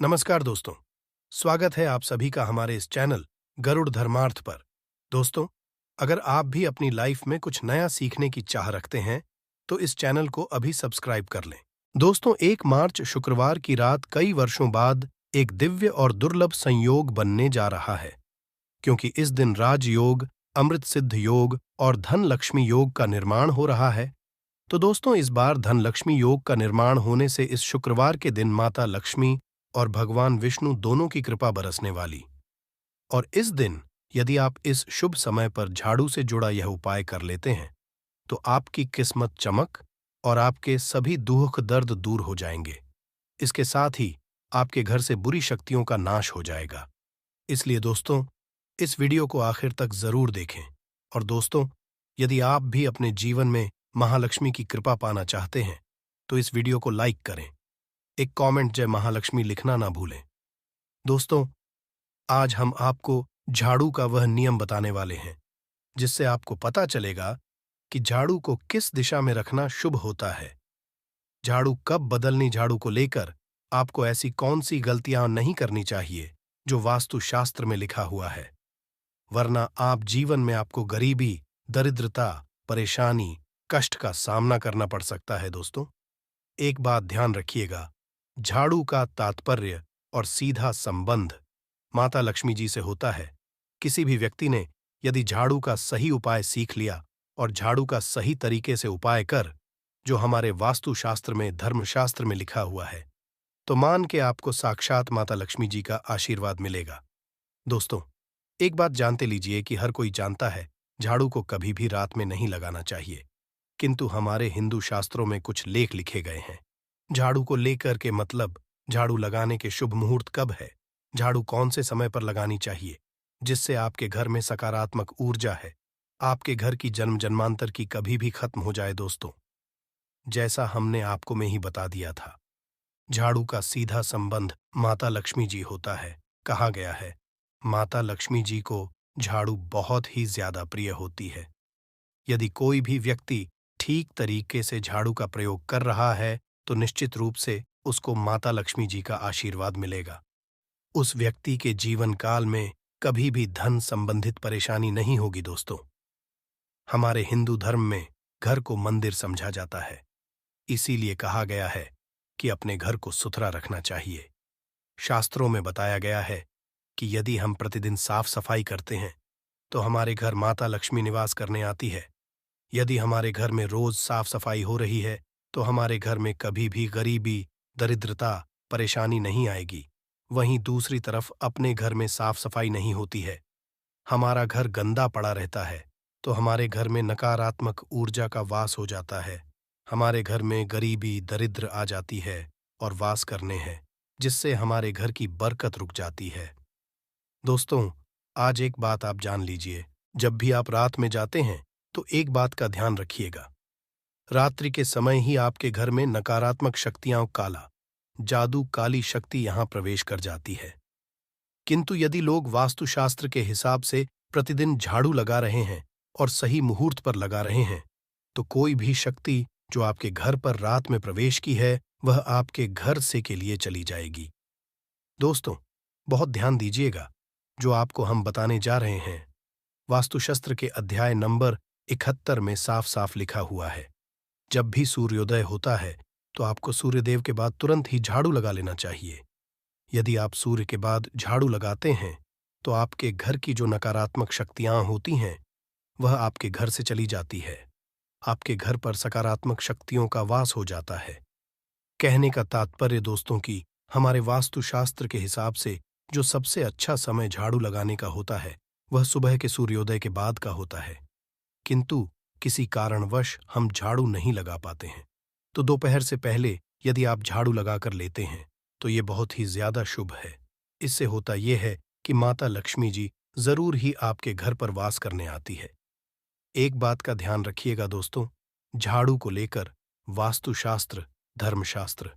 नमस्कार दोस्तों। स्वागत है आप सभी का हमारे इस चैनल गरुड़ धर्मार्थ पर। दोस्तों, अगर आप भी अपनी लाइफ में कुछ नया सीखने की चाह रखते हैं तो इस चैनल को अभी सब्सक्राइब कर लें। दोस्तों, 1 मार्च शुक्रवार की रात कई वर्षों बाद एक दिव्य और दुर्लभ संयोग बनने जा रहा है, क्योंकि इस दिन राजयोग, अमृत सिद्ध योग और धन लक्ष्मी योग का निर्माण हो रहा है। तो दोस्तों, इस बार धन लक्ष्मी योग का निर्माण होने से इस शुक्रवार के दिन माता लक्ष्मी और भगवान विष्णु दोनों की कृपा बरसने वाली। और इस दिन यदि आप इस शुभ समय पर झाड़ू से जुड़ा यह उपाय कर लेते हैं तो आपकी किस्मत चमक और आपके सभी दुख दर्द दूर हो जाएंगे। इसके साथ ही आपके घर से बुरी शक्तियों का नाश हो जाएगा। इसलिए दोस्तों, इस वीडियो को आखिर तक जरूर देखें। और दोस्तों, यदि आप भी अपने जीवन में महालक्ष्मी की कृपा पाना चाहते हैं तो इस वीडियो को लाइक करें, एक कमेंट जय महालक्ष्मी लिखना ना भूलें। दोस्तों, आज हम आपको झाड़ू का वह नियम बताने वाले हैं जिससे आपको पता चलेगा कि झाड़ू को किस दिशा में रखना शुभ होता है, झाड़ू कब बदलनी, झाड़ू को लेकर आपको ऐसी कौन सी गलतियां नहीं करनी चाहिए जो वास्तुशास्त्र में लिखा हुआ है, वरना आप जीवन में आपको गरीबी, दरिद्रता, परेशानी, कष्ट का सामना करना पड़ सकता है। दोस्तों, एक बात ध्यान रखिएगा, झाड़ू का तात्पर्य और सीधा संबंध माता लक्ष्मी जी से होता है। किसी भी व्यक्ति ने यदि झाड़ू का सही उपाय सीख लिया और झाड़ू का सही तरीके से उपाय कर, जो हमारे वास्तुशास्त्र में, धर्मशास्त्र में लिखा हुआ है, तो मान के आपको साक्षात माता लक्ष्मी जी का आशीर्वाद मिलेगा। दोस्तों, एक बात जानते लीजिए कि हर कोई जानता है झाड़ू को कभी भी रात में नहीं लगाना चाहिए, किंतु हमारे हिंदू शास्त्रों में कुछ लेख लिखे गए हैं झाड़ू को लेकर के, मतलब झाड़ू लगाने के शुभ मुहूर्त कब है, झाड़ू कौन से समय पर लगानी चाहिए जिससे आपके घर में सकारात्मक ऊर्जा है, आपके घर की जन्म जन्मांतर की कभी भी खत्म हो जाए। दोस्तों, जैसा हमने आपको में ही बता दिया था, झाड़ू का सीधा संबंध माता लक्ष्मी जी होता है। कहा गया है माता लक्ष्मी जी को झाड़ू बहुत ही ज्यादा प्रिय होती है। यदि कोई भी व्यक्ति ठीक तरीके से झाड़ू का प्रयोग कर रहा है तो निश्चित रूप से उसको माता लक्ष्मी जी का आशीर्वाद मिलेगा। उस व्यक्ति के जीवन काल में कभी भी धन संबंधित परेशानी नहीं होगी। दोस्तों, हमारे हिंदू धर्म में घर को मंदिर समझा जाता है, इसीलिए कहा गया है कि अपने घर को सुथरा रखना चाहिए। शास्त्रों में बताया गया है कि यदि हम प्रतिदिन साफ सफाई करते हैं तो हमारे घर माता लक्ष्मी निवास करने आती है। यदि हमारे घर में रोज साफ सफाई हो रही है तो हमारे घर में कभी भी गरीबी, दरिद्रता, परेशानी नहीं आएगी। वहीं दूसरी तरफ अपने घर में साफ सफाई नहीं होती है, हमारा घर गंदा पड़ा रहता है, तो हमारे घर में नकारात्मक ऊर्जा का वास हो जाता है। हमारे घर में गरीबी, दरिद्र आ जाती है और वास करने हैं, जिससे हमारे घर की बरकत रुक जाती है। दोस्तों, आज एक बात आप जान लीजिए, जब भी आप रात में जाते हैं तो एक बात का ध्यान रखिएगा, रात्रि के समय ही आपके घर में नकारात्मक शक्तियां, काला जादू, काली शक्ति यहां प्रवेश कर जाती है। किंतु यदि लोग वास्तुशास्त्र के हिसाब से प्रतिदिन झाड़ू लगा रहे हैं और सही मुहूर्त पर लगा रहे हैं तो कोई भी शक्ति जो आपके घर पर रात में प्रवेश की है वह आपके घर से के लिए चली जाएगी। दोस्तों, बहुत ध्यान दीजिएगा, जो आपको हम बताने जा रहे हैं वास्तुशास्त्र के अध्याय नंबर 71 में साफ साफ लिखा हुआ है, जब भी सूर्योदय होता है तो आपको सूर्यदेव के बाद तुरंत ही झाड़ू लगा लेना चाहिए। यदि आप सूर्य के बाद झाड़ू लगाते हैं तो आपके घर की जो नकारात्मक शक्तियां होती हैं वह आपके घर से चली जाती है, आपके घर पर सकारात्मक शक्तियों का वास हो जाता है। कहने का तात्पर्य दोस्तों कि हमारे वास्तुशास्त्र के हिसाब से जो सबसे अच्छा समय झाड़ू लगाने का होता है वह सुबह के सूर्योदय के बाद का होता है, किंतु किसी कारणवश हम झाड़ू नहीं लगा पाते हैं तो दोपहर से पहले यदि आप झाड़ू लगाकर लेते हैं तो ये बहुत ही ज्यादा शुभ है। इससे होता यह है कि माता लक्ष्मी जी जरूर ही आपके घर पर वास करने आती है। एक बात का ध्यान रखिएगा दोस्तों, झाड़ू को लेकर वास्तुशास्त्र, धर्मशास्त्र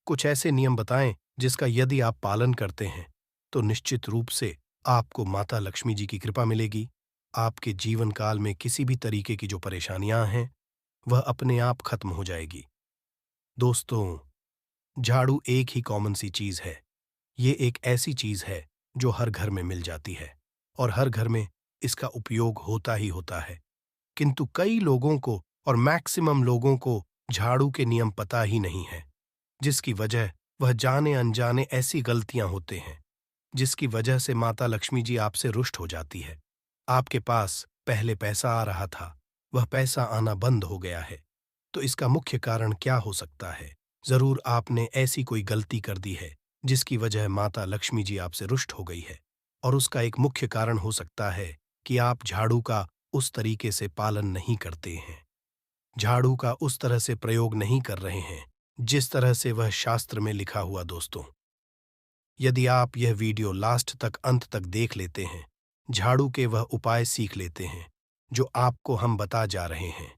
कुछ ऐसे नियम बताएं जिसका यदि आप पालन करते हैं तो निश्चित रूप से आपको माता लक्ष्मी जी की कृपा मिलेगी। आपके जीवन काल में किसी भी तरीके की जो परेशानियां हैं वह अपने आप खत्म हो जाएगी। दोस्तों, झाड़ू एक ही कॉमन सी चीज है ये एक ऐसी चीज है जो हर घर में मिल जाती है और हर घर में इसका उपयोग होता ही होता है। किंतु कई लोगों को और मैक्सिमम लोगों को झाड़ू के नियम पता ही नहीं है, जिसकी वजह वह जाने अनजाने ऐसी गलतियां होते हैं जिसकी वजह से माता लक्ष्मी जी आपसे रुष्ट हो जाती है। आपके पास पहले पैसा आ रहा था, वह पैसा आना बंद हो गया है। तो इसका मुख्य कारण क्या हो सकता है? जरूर आपने ऐसी कोई गलती कर दी है जिसकी वजह माता लक्ष्मी जी आपसे रुष्ट हो गई है। और उसका एक मुख्य कारण हो सकता है कि आप झाड़ू का उस तरीके से पालन नहीं करते हैं, झाड़ू का उस तरह से प्रयोग नहीं कर रहे हैं जिस तरह से वह शास्त्र में लिखा हुआ। दोस्तों, यदि आप यह वीडियो लास्ट तक अंत तक देख लेते हैं, झाड़ू के वह उपाय सीख लेते हैं जो आपको हम बता जा रहे हैं,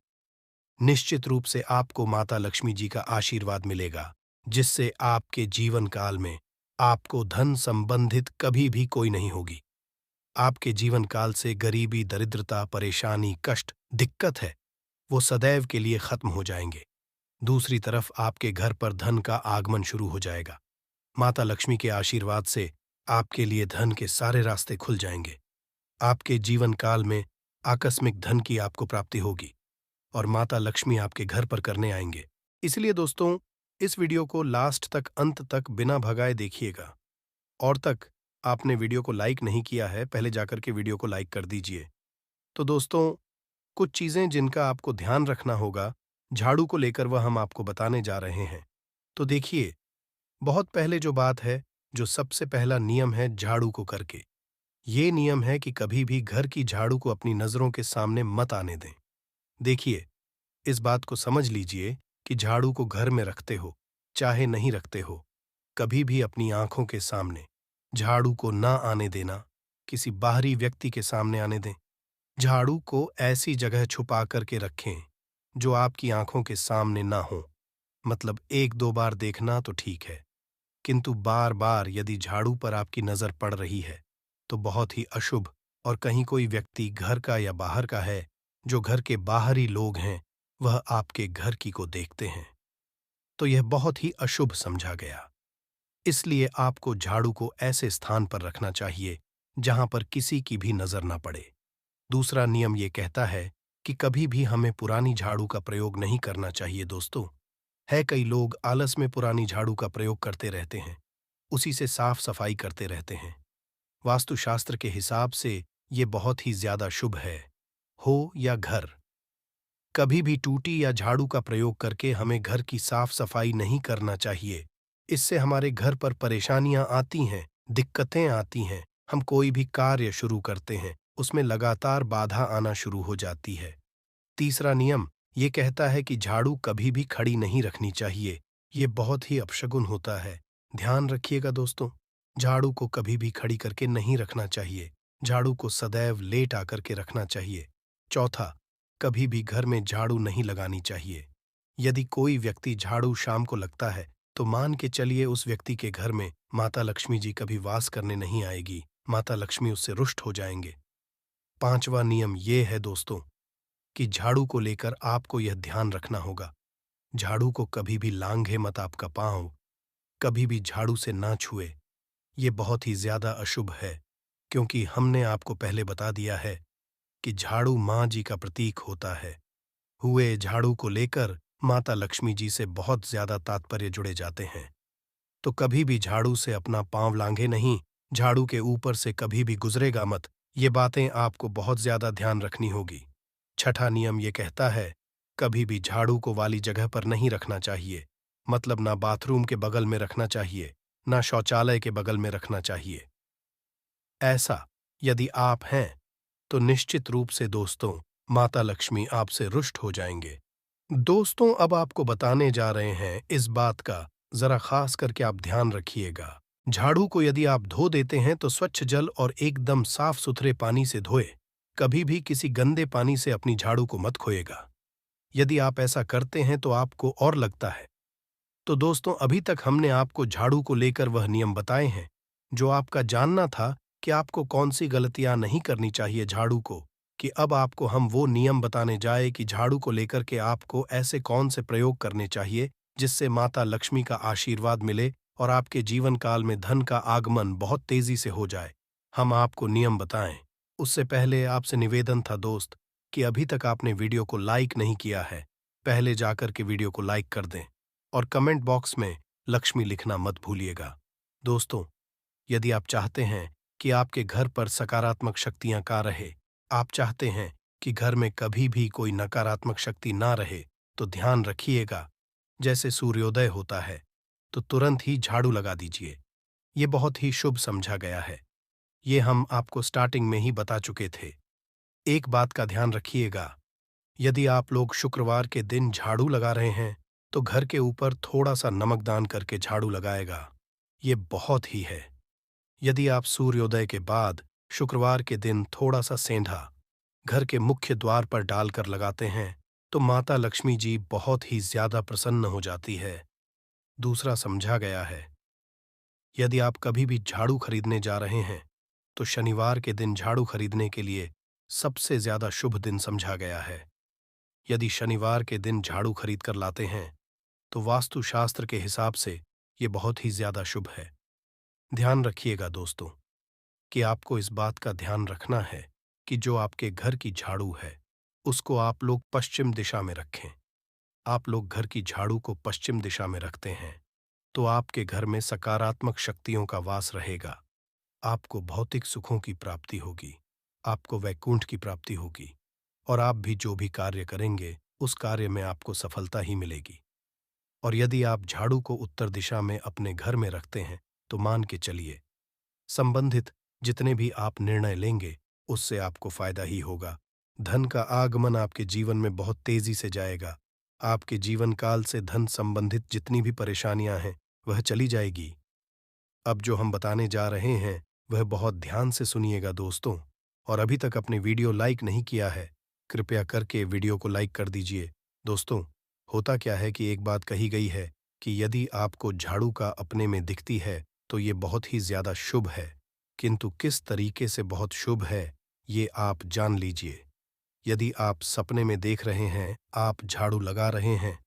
निश्चित रूप से आपको माता लक्ष्मी जी का आशीर्वाद मिलेगा, जिससे आपके जीवन काल में आपको धन संबंधित कभी भी कोई नहीं होगी। आपके जीवन काल से गरीबी, दरिद्रता, परेशानी, कष्ट, दिक्कत है, वो सदैव के लिए खत्म हो जाएंगे। दूसरी तरफ आपके घर पर धन का आगमन शुरू हो जाएगा। माता लक्ष्मी के आशीर्वाद से आपके लिए धन के सारे रास्ते खुल जाएंगे। आपके जीवन काल में आकस्मिक धन की आपको प्राप्ति होगी और माता लक्ष्मी आपके घर पर करने आएंगे। इसलिए दोस्तों, इस वीडियो को लास्ट तक अंत तक बिना भगाए देखिएगा। और तक आपने वीडियो को लाइक नहीं किया है, पहले जाकर के वीडियो को लाइक कर दीजिए। तो दोस्तों, कुछ चीजें जिनका आपको ध्यान रखना होगा झाड़ू को लेकर वह हम आपको बताने जा रहे हैं। तो देखिए, बहुत पहले जो बात है, जो सबसे पहला नियम है झाड़ू को करके, ये नियम है कि कभी भी घर की झाड़ू को अपनी नजरों के सामने मत आने दें। देखिए, इस बात को समझ लीजिए कि झाड़ू को घर में रखते हो चाहे नहीं रखते हो, कभी भी अपनी आंखों के सामने झाड़ू को ना आने देना, किसी बाहरी व्यक्ति के सामने आने दें। झाड़ू को ऐसी जगह छुपा करके रखें जो आपकी आंखों के सामने ना हो। मतलब एक दो बार देखना तो ठीक है, किंतु बार बार यदि झाड़ू पर आपकी नजर पड़ रही है तो बहुत ही अशुभ, और कहीं कोई व्यक्ति घर का या बाहर का है, जो घर के बाहरी लोग हैं, वह आपके घर की को देखते हैं, तो यह बहुत ही अशुभ समझा गया। इसलिए आपको झाड़ू को ऐसे स्थान पर रखना चाहिए जहां पर किसी की भी नजर ना पड़े। दूसरा नियम ये कहता है कि कभी भी हमें पुरानी झाड़ू का प्रयोग नहीं करना चाहिए। दोस्तों, है कई लोग आलस में पुरानी झाड़ू का प्रयोग करते रहते हैं, उसी से साफ सफाई करते रहते हैं। वास्तुशास्त्र के हिसाब से ये बहुत ही ज्यादा शुभ है। हो या घर, कभी भी टूटी या झाड़ू का प्रयोग करके हमें घर की साफ सफाई नहीं करना चाहिए। इससे हमारे घर पर परेशानियां आती हैं, दिक्कतें आती हैं। हम कोई भी कार्य शुरू करते हैं, उसमें लगातार बाधा आना शुरू हो जाती है। तीसरा नियम ये कहता है कि झाड़ू कभी भी खड़ी नहीं रखनी चाहिए। ये बहुत ही अपशगुन होता है, ध्यान रखिएगा दोस्तों। झाड़ू को कभी भी खड़ी करके नहीं रखना चाहिए, झाड़ू को सदैव लेट आकर के रखना चाहिए। चौथा, कभी भी घर में झाड़ू नहीं लगानी चाहिए। यदि कोई व्यक्ति झाड़ू शाम को लगता है तो मान के चलिए उस व्यक्ति के घर में माता लक्ष्मी जी कभी वास करने नहीं आएगी, माता लक्ष्मी उससे रुष्ट हो जाएंगे। पांचवा नियम ये है दोस्तों कि झाड़ू को लेकर आपको यह ध्यान रखना होगा, झाड़ू को कभी भी लांघे मत आपका पांव, कभी भी झाड़ू से ना छुए। ये बहुत ही ज्यादा अशुभ है, क्योंकि हमने आपको पहले बता दिया है कि झाड़ू माँ जी का प्रतीक होता है। हुए झाड़ू को लेकर माता लक्ष्मी जी से बहुत ज्यादा तात्पर्य जुड़े जाते हैं। तो कभी भी झाड़ू से अपना पांव लांघे नहीं, झाड़ू के ऊपर से कभी भी गुजरेगा मत। ये बातें आपको बहुत ज्यादा ध्यान रखनी होगी। छठा नियम ये कहता है, कभी भी झाड़ू को वाली जगह पर नहीं रखना चाहिए। मतलब ना बाथरूम के बगल में रखना चाहिए, ना शौचालय के बगल में रखना चाहिए। ऐसा यदि आप हैं तो निश्चित रूप से दोस्तों माता लक्ष्मी आपसे रुष्ट हो जाएंगे। दोस्तों, अब आपको बताने जा रहे हैं इस बात का जरा खास करके आप ध्यान रखिएगा। झाड़ू को यदि आप धो देते हैं तो स्वच्छ जल और एकदम साफ सुथरे पानी से धोए, कभी भी किसी गंदे पानी से अपनी झाड़ू को मत खोएगा। यदि आप ऐसा करते हैं तो आपको और लगता है। तो दोस्तों, अभी तक हमने आपको झाड़ू को लेकर वह नियम बताए हैं जो आपका जानना था कि आपको कौन सी गलतियां नहीं करनी चाहिए झाड़ू को, कि अब आपको हम वो नियम बताने जाए कि झाड़ू को लेकर के आपको ऐसे कौन से प्रयोग करने चाहिए जिससे माता लक्ष्मी का आशीर्वाद मिले और आपके जीवन काल में धन का आगमन बहुत तेजी से हो जाए, हम आपको नियम बताएं। उससे पहले आपसे निवेदन था दोस्त कि अभी तक आपने वीडियो को लाइक नहीं किया है, पहले जाकर के वीडियो को लाइक कर दें और कमेंट बॉक्स में लक्ष्मी लिखना मत भूलिएगा। दोस्तों, यदि आप चाहते हैं कि आपके घर पर सकारात्मक शक्तियां का रहे, आप चाहते हैं कि घर में कभी भी कोई नकारात्मक शक्ति ना रहे, तो ध्यान रखिएगा, जैसे सूर्योदय होता है तो तुरंत ही झाड़ू लगा दीजिए। ये बहुत ही शुभ समझा गया है। ये हम आपको स्टार्टिंग में ही बता चुके थे। एक बात का ध्यान रखिएगा, यदि आप लोग शुक्रवार के दिन झाड़ू लगा रहे हैं तो घर के ऊपर थोड़ा सा नमक दान करके झाड़ू लगाएगा। ये बहुत ही है। यदि आप सूर्योदय के बाद शुक्रवार के दिन थोड़ा सा सेंधा घर के मुख्य द्वार पर डालकर लगाते हैं तो माता लक्ष्मी जी बहुत ही ज्यादा प्रसन्न हो जाती है। दूसरा समझा गया है, यदि आप कभी भी झाड़ू खरीदने जा रहे हैं तो शनिवार के दिन झाड़ू खरीदने के लिए सबसे ज्यादा शुभ दिन समझा गया है। यदि शनिवार के दिन झाड़ू खरीद कर लाते हैं तो वास्तुशास्त्र के हिसाब से ये बहुत ही ज्यादा शुभ है। ध्यान रखिएगा दोस्तों कि आपको इस बात का ध्यान रखना है कि जो आपके घर की झाड़ू है उसको आप लोग पश्चिम दिशा में रखें। आप लोग घर की झाड़ू को पश्चिम दिशा में रखते हैं तो आपके घर में सकारात्मक शक्तियों का वास रहेगा। आपको भौतिक सुखों की प्राप्ति होगी, आपको वैकुंठ की प्राप्ति होगी और आप भी जो भी कार्य करेंगे उस कार्य में आपको सफलता ही मिलेगी। और यदि आप झाड़ू को उत्तर दिशा में अपने घर में रखते हैं तो मान के चलिए संबंधित जितने भी आप निर्णय लेंगे उससे आपको फायदा ही होगा। धन का आगमन आपके जीवन में बहुत तेजी से जाएगा। आपके जीवन काल से धन संबंधित जितनी भी परेशानियां हैं वह चली जाएगी। अब जो हम बताने जा रहे हैं वह बहुत ध्यान से सुनिएगा दोस्तों, और अभी तक अपने वीडियो लाइक नहीं किया है कृपया करके वीडियो को लाइक कर दीजिए। दोस्तों, होता क्या है कि एक बात कही गई है कि यदि आपको झाड़ू का अपने में दिखती है तो ये बहुत ही ज्यादा शुभ है, किंतु किस तरीके से बहुत शुभ है ये आप जान लीजिए। यदि आप सपने में देख रहे हैं आप झाड़ू लगा रहे हैं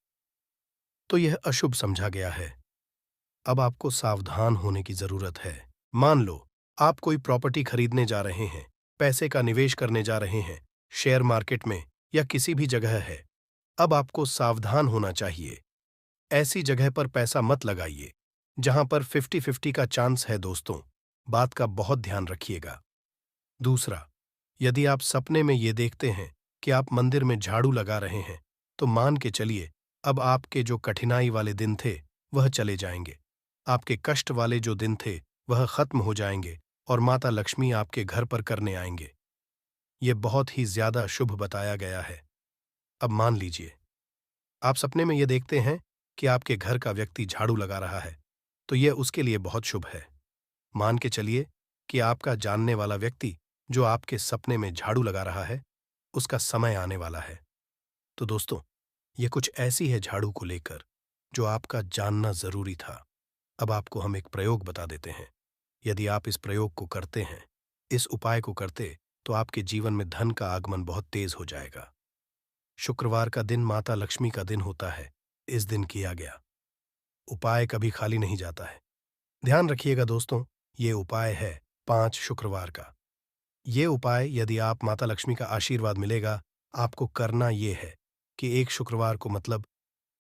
तो यह अशुभ समझा गया है। अब आपको सावधान होने की जरूरत है। मान लो आप कोई प्रॉपर्टी खरीदने जा रहे हैं, पैसे का निवेश करने जा रहे हैं, शेयर मार्केट में या किसी भी जगह है। अब आपको सावधान होना चाहिए। ऐसी जगह पर पैसा मत लगाइए जहां पर 50-50 का चांस है दोस्तों, बात का बहुत ध्यान रखिएगा। दूसरा, यदि आप सपने में ये देखते हैं कि आप मंदिर में झाड़ू लगा रहे हैं तो मान के चलिए अब आपके जो कठिनाई वाले दिन थे वह चले जाएंगे, आपके कष्ट वाले जो दिन थे वह खत्म हो जाएंगे और माता लक्ष्मी आपके घर पर करने आएंगे। ये बहुत ही ज्यादा शुभ बताया गया है। अब मान लीजिए आप सपने में ये देखते हैं कि आपके घर का व्यक्ति झाड़ू लगा रहा है तो यह उसके लिए बहुत शुभ है। मान के चलिए कि आपका जानने वाला व्यक्ति जो आपके सपने में झाड़ू लगा रहा है उसका समय आने वाला है। तो दोस्तों, ये कुछ ऐसी है झाड़ू को लेकर जो आपका जानना जरूरी था। अब आपको हम एक प्रयोग बता देते हैं। यदि आप इस प्रयोग को करते हैं, इस उपाय को करते, तो आपके जीवन में धन का आगमन बहुत तेज हो जाएगा। शुक्रवार का दिन माता लक्ष्मी का दिन होता है, इस दिन किया गया उपाय कभी खाली नहीं जाता है। ध्यान रखिएगा दोस्तों, ये उपाय है 5 शुक्रवार का। ये उपाय यदि आप माता लक्ष्मी का आशीर्वाद मिलेगा, आपको करना ये है कि एक शुक्रवार को मतलब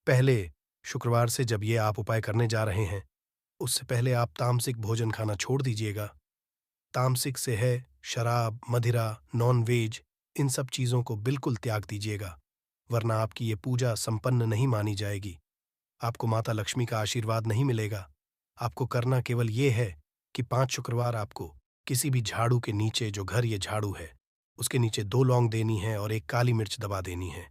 पहले शुक्रवार से जब ये आप उपाय करने जा रहे हैं उससे पहले आप तामसिक भोजन खाना छोड़ दीजिएगा। तामसिक से है शराब, मदिरा, नॉन वेज, इन सब चीज़ों को बिल्कुल त्याग दीजिएगा, वरना आपकी ये पूजा संपन्न नहीं मानी जाएगी। आपको माता लक्ष्मी का आशीर्वाद नहीं मिलेगा। आपको करना केवल ये है कि 5 शुक्रवार आपको किसी भी झाड़ू के नीचे, जो घर ये झाड़ू है उसके नीचे 2 लौंग देनी है और 1 काली मिर्च दबा देनी है।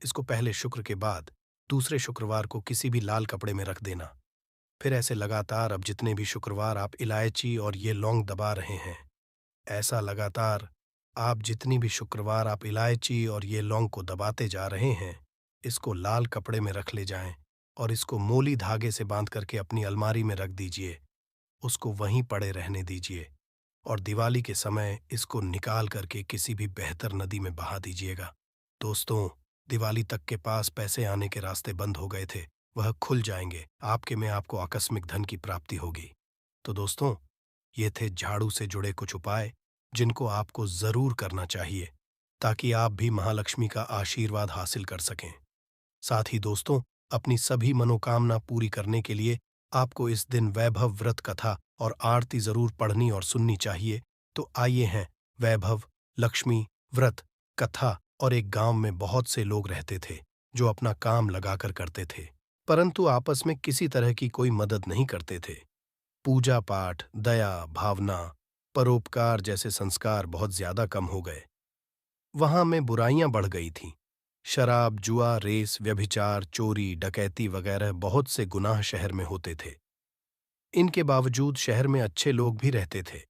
इसको पहले शुक्र के बाद दूसरे शुक्रवार को किसी भी लाल कपड़े में रख देना। फिर ऐसे लगातार अब जितने भी शुक्रवार आप इलायची और ये लौंग दबा रहे हैं, ऐसा लगातार आप जितनी भी शुक्रवार आप इलायची और ये लौंग को दबाते जा रहे हैं, इसको लाल कपड़े में रख ले जाएं और इसको मोली धागे से बांध करके अपनी अलमारी में रख दीजिए। उसको वहीं पड़े रहने दीजिए और दिवाली के समय इसको निकाल करके किसी भी बेहतर नदी में बहा दीजिएगा। दोस्तों, दिवाली तक के पास पैसे आने के रास्ते बंद हो गए थे, वह खुल जाएंगे, आपके में आपको आकस्मिक धन की प्राप्ति होगी। तो दोस्तों, ये थे झाड़ू से जुड़े कुछ उपाय जिनको आपको जरूर करना चाहिए ताकि आप भी महालक्ष्मी का आशीर्वाद हासिल कर सकें। साथ ही दोस्तों, अपनी सभी मनोकामना पूरी करने के लिए आपको इस दिन वैभव व्रत कथा और आरती जरूर पढ़नी और सुननी चाहिए। तो आइए हैं वैभव लक्ष्मी व्रत कथा। और एक गांव में बहुत से लोग रहते थे जो अपना काम लगाकर करते थे, परंतु आपस में किसी तरह की कोई मदद नहीं करते थे। पूजा पाठ, दया भावना, परोपकार जैसे संस्कार बहुत ज्यादा कम हो गए। वहां में बुराइयां बढ़ गई थीं। शराब, जुआ, रेस, व्यभिचार, चोरी, डकैती वगैरह बहुत से गुनाह शहर में होते थे। इनके बावजूद शहर में अच्छे लोग भी रहते थे।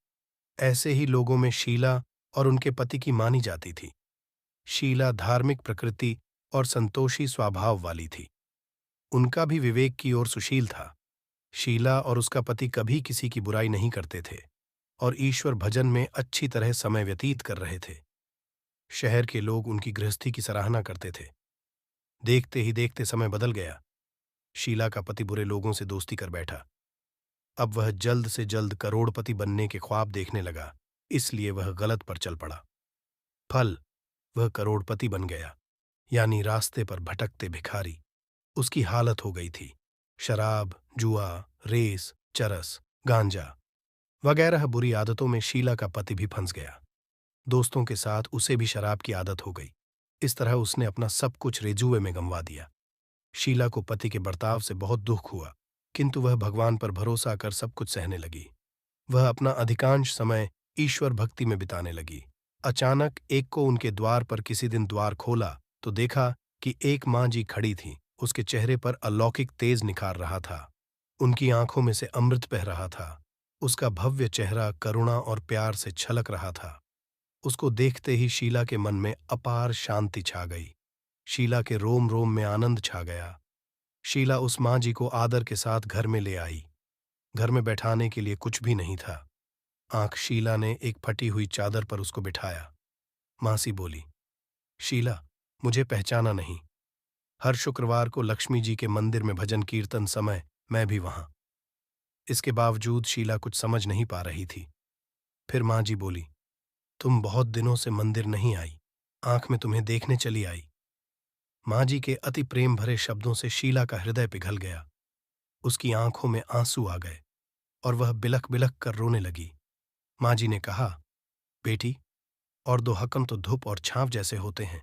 ऐसे ही लोगों में शीला और उनके पति की मानी जाती थी। शीला धार्मिक प्रकृति और संतोषी स्वभाव वाली थी। उनका भी विवेक की ओर सुशील था। शीला और उसका पति कभी किसी की बुराई नहीं करते थे और ईश्वर भजन में अच्छी तरह समय व्यतीत कर रहे थे। शहर के लोग उनकी गृहस्थी की सराहना करते थे। देखते ही देखते समय बदल गया। शीला का पति बुरे लोगों से दोस्ती कर बैठा। अब वह जल्द से जल्द करोड़पति बनने के ख्वाब देखने लगा, इसलिए वह गलत पर चल पड़ा। फल, वह करोड़पति बन गया, यानी रास्ते पर भटकते भिखारी। उसकी हालत हो गई थी। शराब, जुआ, रेस, चरस, गांजा वगैरह बुरी आदतों में शीला का पति भी फंस गया। दोस्तों के साथ उसे भी शराब की आदत हो गई। इस तरह उसने अपना सब कुछ रेजुए में गंवा दिया। शीला को पति के बर्ताव से बहुत दुख हुआ, किंतु वह भगवान पर भरोसा कर सब कुछ सहने लगी। वह अपना अधिकांश समय ईश्वर भक्ति में बिताने लगी। अचानक एक को उनके द्वार पर किसी दिन द्वार खोला तो देखा कि एक माँ जी खड़ी थी। उसके चेहरे पर अलौकिक तेज निखार रहा था। उनकी आंखों में से अमृत बह रहा था। उसका भव्य चेहरा करुणा और प्यार से छलक रहा था। उसको देखते ही शीला के मन में अपार शांति छा गई। शीला के रोम रोम में आनंद छा गया। शीला उस माँ जी को आदर के साथ घर में ले आई। घर में बैठाने के लिए कुछ भी नहीं था। आंख शीला ने एक फटी हुई चादर पर उसको बिठाया। मासी बोली, शीला, मुझे पहचाना नहीं? हर शुक्रवार को लक्ष्मी जी के मंदिर में भजन कीर्तन समय मैं भी वहां। इसके बावजूद शीला कुछ समझ नहीं पा रही थी। फिर माँ जी बोली, तुम बहुत दिनों से मंदिर नहीं आई, आंख में तुम्हें देखने चली आई। माँ जी के अति प्रेम भरे शब्दों से शीला का हृदय पिघल गया। उसकी आंखों में आंसू आ गए और वह बिलख बिलख कर रोने लगी। माँ जी ने कहा, बेटी, और दो हकम तो धूप और छांव जैसे होते हैं।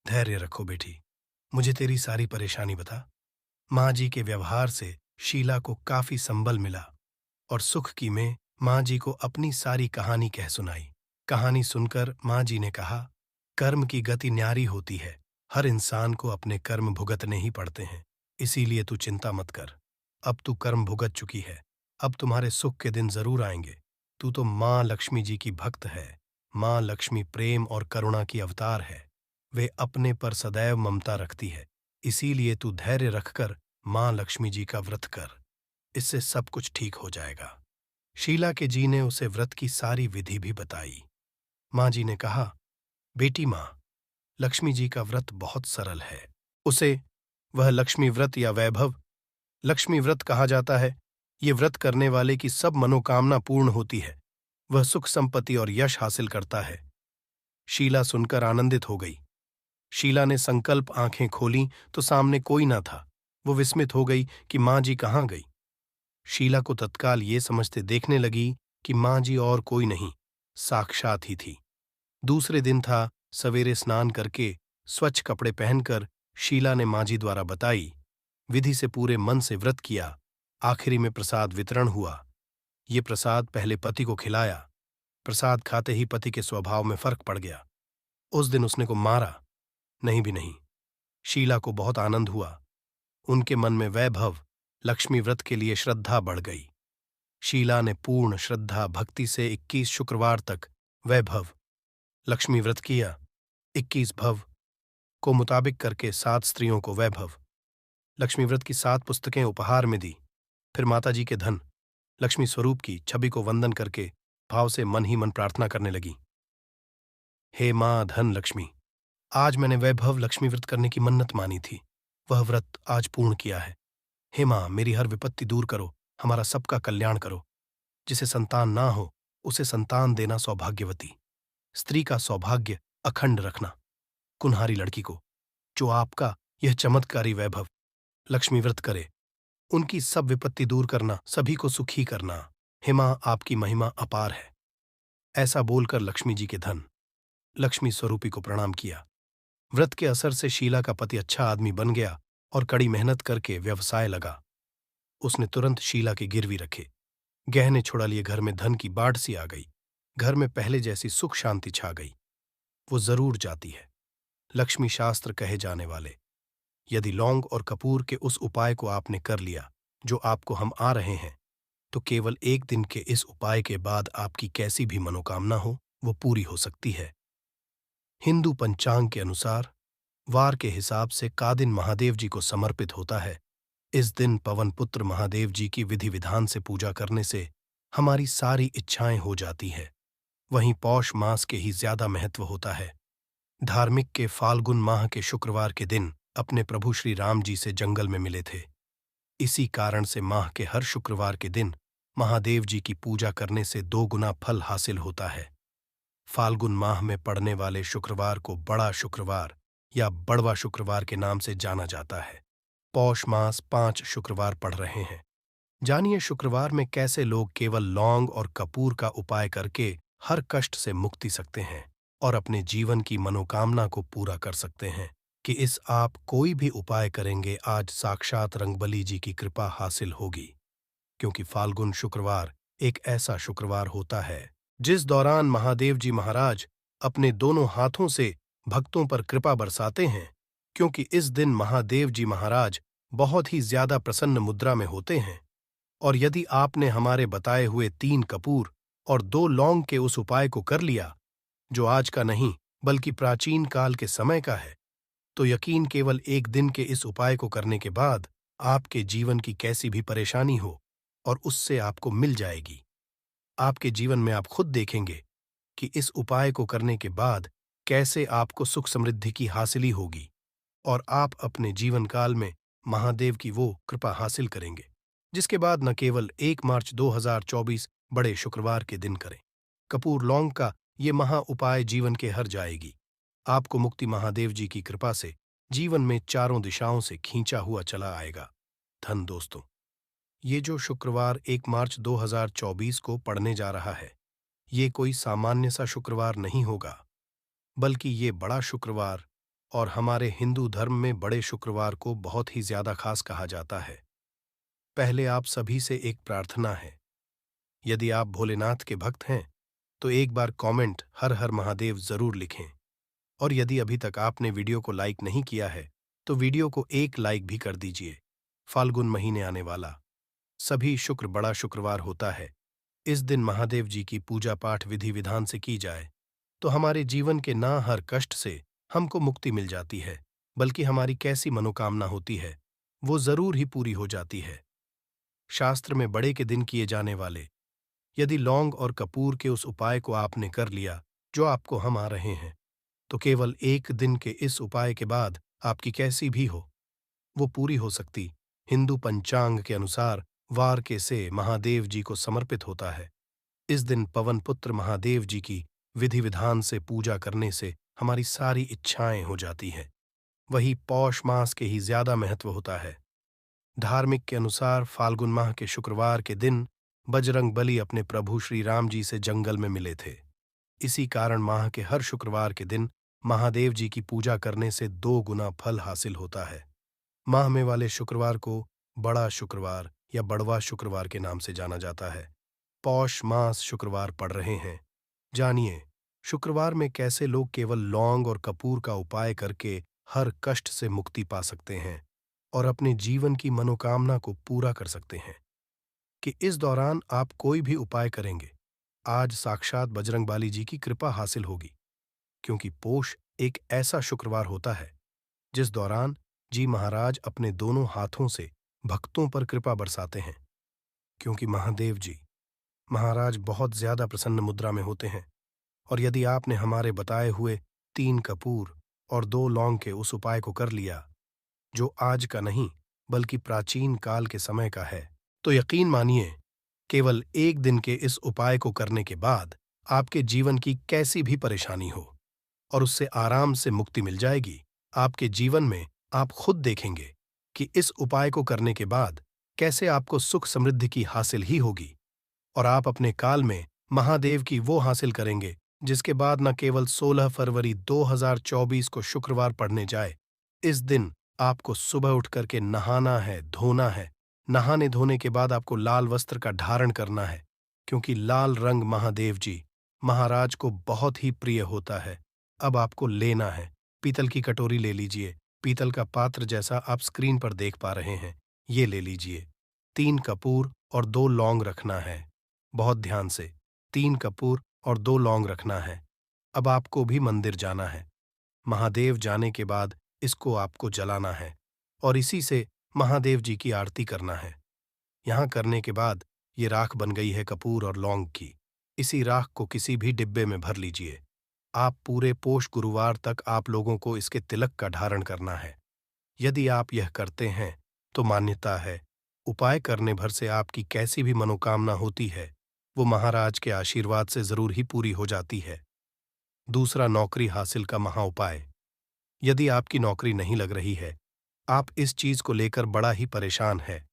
धैर्य रखो बेटी, मुझे तेरी सारी परेशानी बता। माँ जी के व्यवहार से शीला को काफी संबल मिला और सुख की में माँ जी को अपनी सारी कहानी कह सुनाई। कहानी सुनकर माँ जी ने कहा, कर्म की गति न्यारी होती है। हर इंसान को अपने कर्म भुगतने ही पड़ते हैं, इसीलिए तू चिंता मत कर। अब तू कर्म भुगत चुकी है, अब तुम्हारे सुख के दिन जरूर आएंगे। तू तो माँ लक्ष्मी जी की भक्त है। माँ लक्ष्मी प्रेम और करुणा की अवतार है। वे अपने पर सदैव ममता रखती है, इसीलिए तू धैर्य रखकर माँ लक्ष्मी जी का व्रत कर। इससे सब कुछ ठीक हो जाएगा। शीला के जी ने उसे व्रत की सारी विधि भी बताई। माँ जी ने कहा, बेटी माँ, लक्ष्मी जी का व्रत बहुत सरल है। उसे वह लक्ष्मी व्रत या वैभव लक्ष्मी व्रत कहा जाता है। ये व्रत करने वाले की सब मनोकामना पूर्ण होती है। वह सुख संपत्ति और यश हासिल करता है। शीला सुनकर आनंदित हो गई। शीला ने संकल्प आंखें खोलीं तो सामने कोई ना था। वो विस्मित हो गई कि माँ जी कहाँ गई। शीला को तत्काल ये समझते देखने लगी कि माँ जी और कोई नहीं, साक्षात ही थी। दूसरे दिन था। सवेरे स्नान करके स्वच्छ कपड़े पहनकर शीला ने माँ जी द्वारा बताई विधि से पूरे मन से व्रत किया। आखिरी में प्रसाद वितरण हुआ। ये प्रसाद पहले पति को खिलाया। प्रसाद खाते ही पति के स्वभाव में फर्क पड़ गया। उस दिन उसने को मारा नहीं भी नहीं। शीला को बहुत आनंद हुआ। उनके मन में वैभव लक्ष्मी व्रत के लिए श्रद्धा बढ़ गई। शीला ने पूर्ण श्रद्धा भक्ति से 21 शुक्रवार तक वैभव लक्ष्मी व्रत किया। 21 भव को मुताबिक करके 7 स्त्रियों को वैभव लक्ष्मी व्रत की 7 पुस्तकें उपहार में दी। फिर माताजी के धन लक्ष्मी स्वरूप की छवि को वंदन करके भाव से मन ही मन प्रार्थना करने लगी, हे माँ धन लक्ष्मी, आज मैंने वैभव लक्ष्मी व्रत करने की मन्नत मानी थी, वह व्रत आज पूर्ण किया है। हे माँ, मेरी हर विपत्ति दूर करो, हमारा सबका कल्याण करो। जिसे संतान ना हो, उसे संतान देना सौभाग्यवती। स्त्री का सौभाग्य अखंड रखना। कुन्हारी लड़की को, जो आपका यह चमत्कारी वैभव लक्ष्मी व्रत करे, उनकी सब विपत्ति दूर करना, सभी को सुखी करना। हे माँ, आपकी महिमा अपार है। ऐसा बोलकर लक्ष्मी जी के धन लक्ष्मी स्वरूपी को प्रणाम किया। व्रत के असर से शीला का पति अच्छा आदमी बन गया और कड़ी मेहनत करके व्यवसाय लगा। उसने तुरंत शीला के गिरवी रखे, गहने छुड़ा लिए, घर में धन की बाढ़ सी आ गई। घर में पहले जैसी सुख शांति छा गई। वो जरूर जाती है। लक्ष्मी शास्त्र कहे जाने वाले, यदि लौंग और कपूर के उस उपाय को आपने कर लिया जो आपको हम आ रहे हैं, तो केवल एक दिन के इस उपाय के बाद आपकी कैसी भी मनोकामना हो, वो पूरी हो सकती है। हिंदू पंचांग के अनुसार वार के हिसाब से का दिन महादेव जी को समर्पित होता है। इस दिन पवन पुत्र महादेव जी की विधि विधान से पूजा करने से हमारी सारी इच्छाएं हो जाती है। वहीं पौष मास के ही ज्यादा महत्व होता है। धार्मिक के फाल्गुन माह के शुक्रवार के दिन अपने प्रभु श्री राम जी से जंगल में मिले थे। इसी कारण से माह के हर शुक्रवार के दिन महादेव जी की पूजा करने से 2 गुना फल हासिल होता है। फाल्गुन माह में पड़ने वाले शुक्रवार को बड़ा शुक्रवार या बड़वा शुक्रवार के नाम से जाना जाता है। पौष मास 5 शुक्रवार पड़ रहे हैं। जानिए शुक्रवार में कैसे लोग केवल लौंग और कपूर का उपाय करके हर कष्ट से मुक्ति सकते हैं और अपने जीवन की मनोकामना को पूरा कर सकते हैं। कि इस आप कोई भी उपाय करेंगे, आज साक्षात रंगबली जी की कृपा हासिल होगी। क्योंकि फाल्गुन शुक्रवार एक ऐसा शुक्रवार होता है जिस दौरान महादेव जी महाराज अपने दोनों हाथों से भक्तों पर कृपा बरसाते हैं। क्योंकि इस दिन महादेव जी महाराज बहुत ही ज्यादा प्रसन्न मुद्रा में होते हैं। और यदि आपने हमारे बताए हुए 3 कपूर और 2 लौंग के उस उपाय को कर लिया, जो आज का नहीं बल्कि प्राचीन काल के समय का है, तो यकीन केवल एक दिन के इस उपाय को करने के बाद आपके जीवन की कैसी भी परेशानी हो और उससे आपको मिल जाएगी। आपके जीवन में आप खुद देखेंगे कि इस उपाय को करने के बाद कैसे आपको सुख समृद्धि की हासिली होगी और आप अपने जीवन काल में महादेव की वो कृपा हासिल करेंगे, जिसके बाद न केवल 1 मार्च 2024 बड़े शुक्रवार के दिन करें कपूर लौंग का ये महा उपाय, जीवन के हर जाएगी। आपको मुक्ति महादेव जी की कृपा से जीवन में चारों दिशाओं से खींचा हुआ चला आएगा। धन दोस्तों, ये जो शुक्रवार 1 मार्च 2024 को पड़ने जा रहा है, ये कोई सामान्य सा शुक्रवार नहीं होगा, बल्कि ये बड़ा शुक्रवार, और हमारे हिंदू धर्म में बड़े शुक्रवार को बहुत ही ज्यादा खास कहा जाता है। पहले आप सभी से एक प्रार्थना है, यदि आप भोलेनाथ के भक्त हैं तो एक बार कमेंट हर हर महादेव जरूर लिखें। और यदि अभी तक आपने वीडियो को लाइक नहीं किया है तो वीडियो को एक लाइक भी कर दीजिए। फाल्गुन महीने आने वाला सभी शुक्र बड़ा शुक्रवार होता है। इस दिन महादेव जी की पूजा पाठ विधि विधान से की जाए तो हमारे जीवन के ना हर कष्ट से हमको मुक्ति मिल जाती है, बल्कि हमारी कैसी मनोकामना होती है वो जरूर ही पूरी हो जाती है। शास्त्र में बड़े के दिन किए जाने वाले यदि लौंग और कपूर के उस उपाय को आपने कर लिया जो आपको हम आ रहे हैं, तो केवल एक दिन के इस उपाय के बाद आपकी कैसी भी हो वो पूरी हो सकती। हिंदू पंचांग के अनुसार वार के से महादेव जी को समर्पित होता है। इस दिन पवन पुत्र महादेव जी की विधि विधान से पूजा करने से हमारी सारी इच्छाएं हो जाती हैं। वही पौष मास के ही ज्यादा महत्व होता है। धार्मिक के अनुसार फाल्गुन माह के शुक्रवार के दिन बजरंग बली अपने प्रभु श्री राम जी से जंगल में मिले थे। इसी कारण माह के हर शुक्रवार के दिन महादेव जी की पूजा करने से 2 गुना फल हासिल होता है। माह में वाले शुक्रवार को बड़ा शुक्रवार या बड़वा शुक्रवार के नाम से जाना जाता है। पौष मास शुक्रवार पड़ रहे हैं। जानिए शुक्रवार में कैसे लोग केवल लौंग और कपूर का उपाय करके हर कष्ट से मुक्ति पा सकते हैं और अपने जीवन की मनोकामना को पूरा कर सकते हैं। कि इस दौरान आप कोई भी उपाय करेंगे, आज साक्षात बजरंगबली जी की कृपा हासिल होगी। क्योंकि पोष एक ऐसा शुक्रवार होता है जिस दौरान जी महाराज अपने दोनों हाथों से भक्तों पर कृपा बरसाते हैं। क्योंकि महादेव जी महाराज बहुत ज्यादा प्रसन्न मुद्रा में होते हैं। और यदि आपने हमारे बताए हुए 3 कपूर और 2 लौंग के उस उपाय को कर लिया, जो आज का नहीं बल्कि प्राचीन काल के समय का है। तो यकीन मानिए, केवल एक दिन के इस उपाय को करने के बाद आपके जीवन की कैसी भी परेशानी हो और उससे आराम से मुक्ति मिल जाएगी। आपके जीवन में आप खुद देखेंगे कि इस उपाय को करने के बाद कैसे आपको सुख समृद्धि की हासिल ही होगी और आप अपने काल में महादेव की वो हासिल करेंगे जिसके बाद न केवल 16 फरवरी 2024 को शुक्रवार पड़ने जाए। इस दिन आपको सुबह उठ करके नहाना है, धोना है। नहाने धोने के बाद आपको लाल वस्त्र का धारण करना है, क्योंकि लाल रंग महादेव जी महाराज को बहुत ही प्रिय होता है। अब आपको लेना है, पीतल की कटोरी ले लीजिए। पीतल का पात्र जैसा आप स्क्रीन पर देख पा रहे हैं, ये ले लीजिए। 3 कपूर और 2 लौंग रखना है। बहुत ध्यान से, 3 कपूर और 2 लौंग रखना है। अब आपको भी मंदिर जाना है। महादेव जाने के बाद इसको आपको जलाना है और इसी से महादेव जी की आरती करना है। यहाँ करने के बाद ये राख बन गई है कपूर और लौंग की। इसी राख को किसी भी डिब्बे में भर लीजिए। आप पूरे पोष गुरुवार तक आप लोगों को इसके तिलक का धारण करना है। यदि आप यह करते हैं तो मान्यता है, उपाय करने भर से आपकी कैसी भी मनोकामना होती है वो महाराज के आशीर्वाद से जरूर ही पूरी हो जाती है। दूसरा, नौकरी हासिल का महा उपाय। यदि आपकी नौकरी नहीं लग रही है, आप इस चीज को लेकर बड़ा ही परेशान है,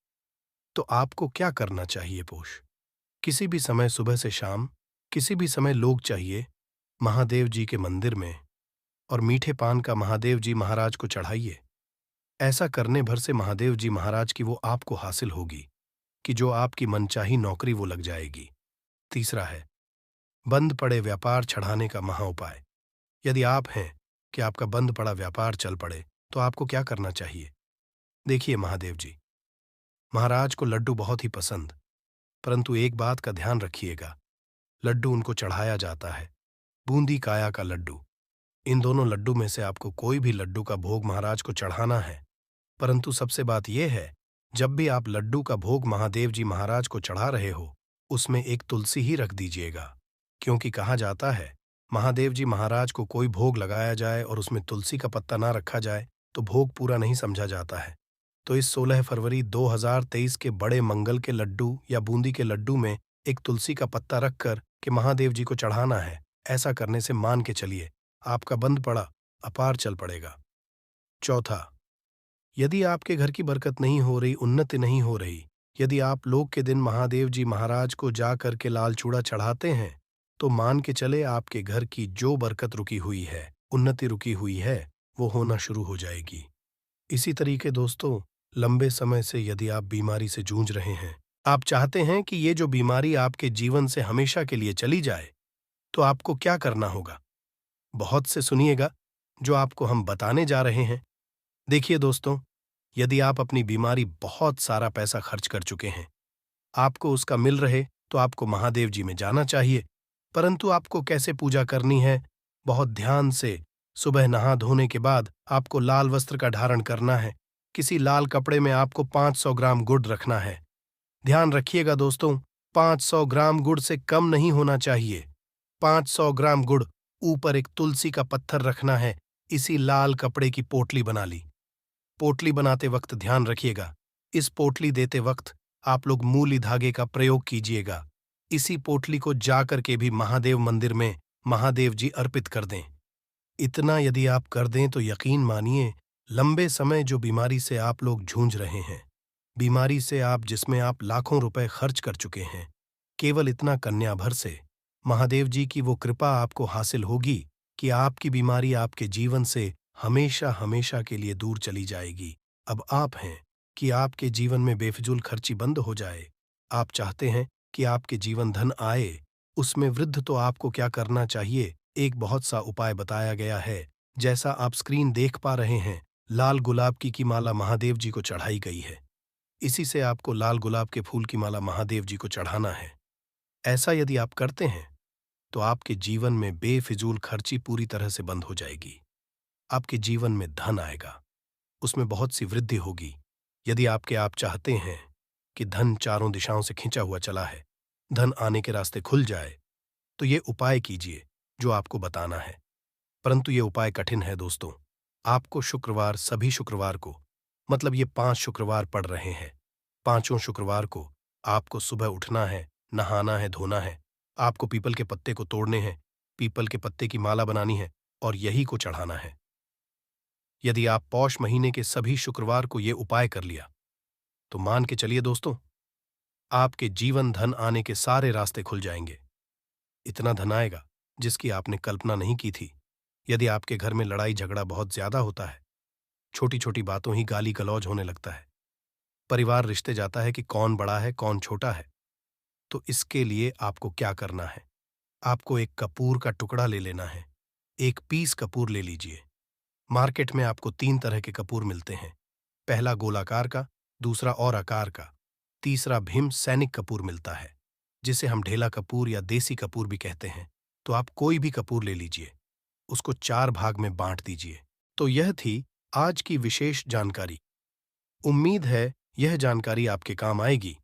तो आपको क्या करना चाहिए पोष? किसी भी समय सुबह से शाम, किसी भी समय लोग चाहिए महादेव जी के मंदिर में और मीठे पान का महादेव जी महाराज को चढ़ाइए। ऐसा करने भर से महादेव जी महाराज की वो आपको हासिल होगी कि जो आपकी मनचाही नौकरी वो लग जाएगी। तीसरा है, बंद पड़े व्यापार चढ़ाने का महा उपाय। यदि आप हैं कि आपका बंद पड़ा व्यापार चल पड़े, तो आपको क्या करना चाहिए? देखिए महादेव जी महाराज को लड्डू बहुत ही पसंद, परंतु एक बात का ध्यान रखिएगा, लड्डू उनको चढ़ाया जाता है, बूंदी काया का लड्डू। इन दोनों लड्डू में से आपको कोई भी लड्डू का भोग महाराज को चढ़ाना है। परंतु सबसे बात यह है, जब भी आप लड्डू का भोग महादेव जी महाराज को चढ़ा रहे हो, उसमें एक तुलसी ही रख दीजिएगा, क्योंकि कहा जाता है महादेव जी महाराज को कोई भोग लगाया जाए और उसमें तुलसी का पत्ता ना रखा जाए तो भोग पूरा नहीं समझा जाता है। तो इस 16 फरवरी 2023 के बड़े मंगल के लड्डू या बूंदी के लड्डू में एक तुलसी का पत्ता रखकर के महादेव जी को चढ़ाना है। ऐसा करने से मान के चलिए आपका बंद पड़ा अपार चल पड़ेगा। चौथा, यदि आपके घर की बरकत नहीं हो रही, उन्नति नहीं हो रही, यदि आप लोग के दिन महादेव जी महाराज को जा करके लाल चूड़ा चढ़ाते हैं, तो मान के चले आपके घर की जो बरकत रुकी हुई है, उन्नति रुकी हुई है, वो होना शुरू हो जाएगी। इसी तरीके दोस्तों, लंबे समय से यदि आप बीमारी से जूझ रहे हैं, आप चाहते हैं कि ये जो बीमारी आपके जीवन से हमेशा के लिए चली जाए, तो आपको क्या करना होगा? बहुत से सुनिएगा जो आपको हम बताने जा रहे हैं। देखिए दोस्तों, यदि आप अपनी बीमारी बहुत सारा पैसा खर्च कर चुके हैं, आपको उसका मिल रहे तो आपको महादेव जी में जाना चाहिए। परंतु आपको कैसे पूजा करनी है? बहुत ध्यान से सुबह नहा धोने के बाद आपको लाल वस्त्र का धारण करना है। किसी लाल कपड़े में आपको 500 ग्राम गुड़ रखना है। ध्यान रखिएगा दोस्तों, 500 ग्राम गुड़ से कम नहीं होना चाहिए। 500 ग्राम गुड़, ऊपर एक तुलसी का पत्थर रखना है। इसी लाल कपड़े की पोटली बना ली। पोटली बनाते वक्त ध्यान रखिएगा, इस पोटली देते वक्त आप लोग मूली धागे का प्रयोग कीजिएगा। इसी पोटली को जाकर के भी महादेव मंदिर में महादेव जी अर्पित कर दें। इतना यदि आप कर दें तो यकीन मानिए, लंबे समय जो बीमारी से आप लोग जूझ रहे हैं, बीमारी से आप जिसमें आप लाखों रुपए खर्च कर चुके हैं, केवल इतना कन्या भर से महादेव जी की वो कृपा आपको हासिल होगी कि आपकी बीमारी आपके जीवन से हमेशा हमेशा के लिए दूर चली जाएगी। अब आप हैं कि आपके जीवन में बेफिजूल खर्ची बंद हो जाए। आप चाहते हैं कि आपके जीवन धन आए, उसमें वृद्ध तो आपको क्या करना चाहिए? एक बहुत सा उपाय बताया गया है। जैसा आप स्क्रीन देख पा रहे हैं, लाल गुलाब की माला महादेव जी को चढ़ाई गई है। इसी से आपको लाल गुलाब के फूल की माला महादेव जी को चढ़ाना है। ऐसा यदि आप करते हैं तो आपके जीवन में बेफिजूल खर्ची पूरी तरह से बंद हो जाएगी। आपके जीवन में धन आएगा, उसमें बहुत सी वृद्धि होगी। यदि आप चाहते हैं कि धन चारों दिशाओं से खिंचा हुआ चला है, धन आने के रास्ते खुल जाए, तो ये उपाय कीजिए जो आपको बताना है। परंतु ये उपाय कठिन है दोस्तों। आपको शुक्रवार, सभी शुक्रवार को मतलब ये 5 शुक्रवार पड़ रहे हैं। पांचों शुक्रवार को आपको सुबह उठना है, नहाना है, धोना है। आपको पीपल के पत्ते को तोड़ने हैं, पीपल के पत्ते की माला बनानी है और यही को चढ़ाना है। यदि आप पौष महीने के सभी शुक्रवार को ये उपाय कर लिया, तो मान के चलिए दोस्तों, आपके जीवन धन आने के सारे रास्ते खुल जाएंगे। इतना धन आएगा जिसकी आपने कल्पना नहीं की थी। यदि आपके घर में लड़ाई झगड़ा बहुत ज्यादा होता है, छोटी छोटी बातों ही गाली गलौज होने लगता है, परिवार रिश्ते जाता है कि कौन बड़ा है कौन छोटा है, तो इसके लिए आपको क्या करना है? आपको एक कपूर का टुकड़ा ले लेना है। एक पीस कपूर ले लीजिए। मार्केट में आपको 3 तरह के कपूर मिलते हैं। पहला गोलाकार का, दूसरा और आकार का, तीसरा भीम सैनिक कपूर मिलता है, जिसे हम ढेला कपूर या देसी कपूर भी कहते हैं। तो आप कोई भी कपूर ले लीजिए, उसको 4 भाग में बांट दीजिए। तो यह थी आज की विशेष जानकारी। उम्मीद है यह जानकारी आपके काम आएगी।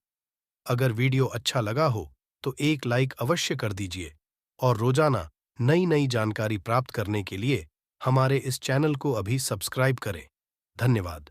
अगर वीडियो अच्छा लगा हो तो एक लाइक अवश्य कर दीजिए और रोजाना नई नई जानकारी प्राप्त करने के लिए हमारे इस चैनल को अभी सब्सक्राइब करें। धन्यवाद।